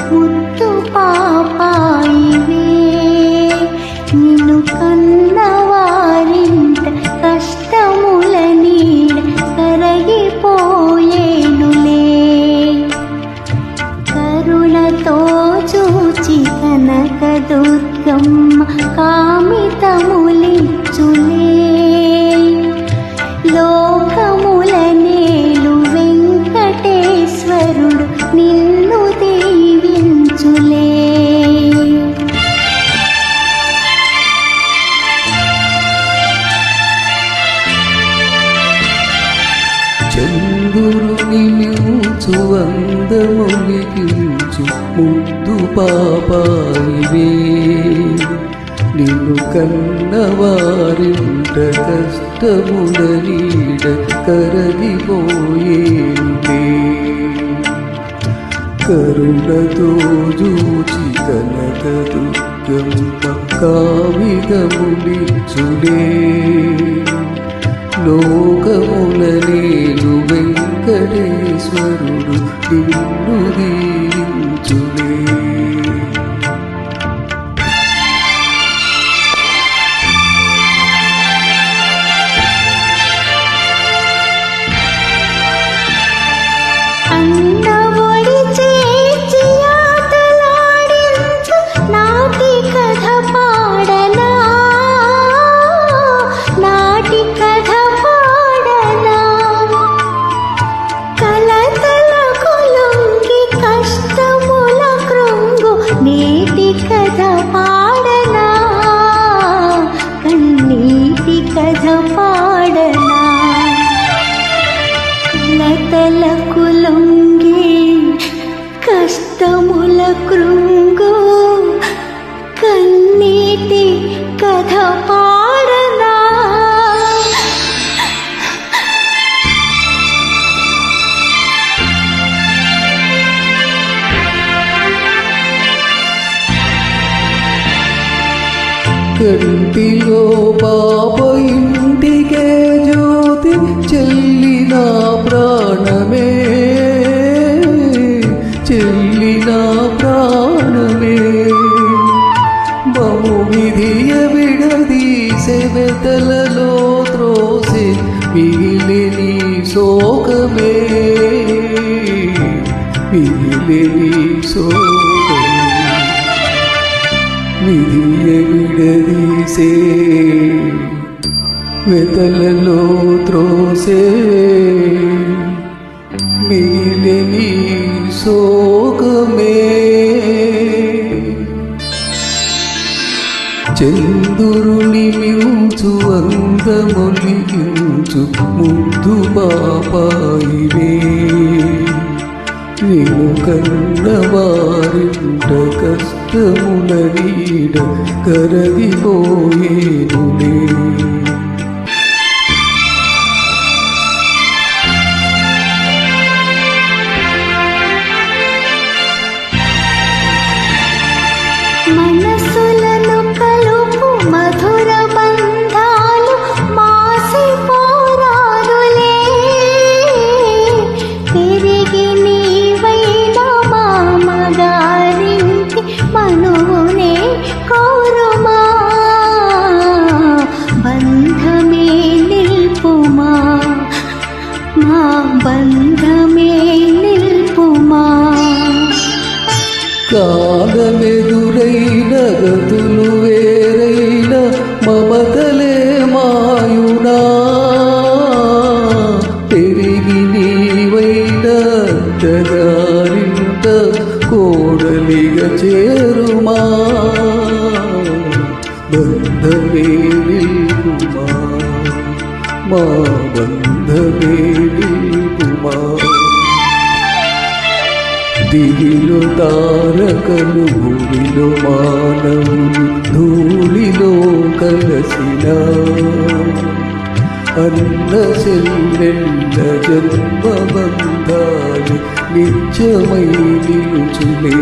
ముద్దు పాపాయివే నిన్ను కన్నవారింట కష్టముల నీడ కరగిపోయేనులే కరుణతో చూచి కనక దుర్గమ్మ కామితములిచ్చులే లోకముల నేలు వెంకటేశ్వరుడు నిన్ను దీవించులే చంద్రుని మించు అందములిగించు ముద్దు పాపాయివే నిన్ను కన్నవారింట కష్టముల నీడ కరగిపోయేనులే కరుణతో జూచి కనక దుర్గమ్మ కామితములిచ్చులే లోకముల నేను వెంకటేశ్వరుడు నిన్ను దీవించులే కలతలకు లొంగి కష్టముల కృంగు కన్నీటి కథ పాడనా కంటిలో పాప ఇంటికే జ్యోతి చెల్లిన ప్రాణమే చెల్లిన ప్రాణమే మము విధియ విడదీసే వెతలలో త్రోసే మిగిలిని శోకమే మిగిలిని శోకమే విధియ విడదీసే వెతలలో త్రోసే మిగిలిని శోకమే చంద్రుని మించు అందములిగించు ముద్దు పాపాయివే నిన్ను కన్నవారింట కష్టముల నీడ కరగిపోయేనులే మనసులను కలుపు మధుర బంధాలు మాసిపోరాదులే పెరిగి నీవైన మామగారింటి మనువునే కోరుమా బంధమే నిల్పుమా మా బంధమే నిల్పుమా కాలమెదురైన గతులు వేరైన మమతలే మాయునా పెరిగి నీవైన అత్తగారింట కోడలిగా చేరుమా బంధమే నిల్పుమా మా బంధమే నిల్పుమా దివిలో తారకలు భూమిలో మానవులు ధూళిలో కలసిన అన్న చెల్లెళ్ళ జన్మ బంధాలు నిత్యమై నిలుచులే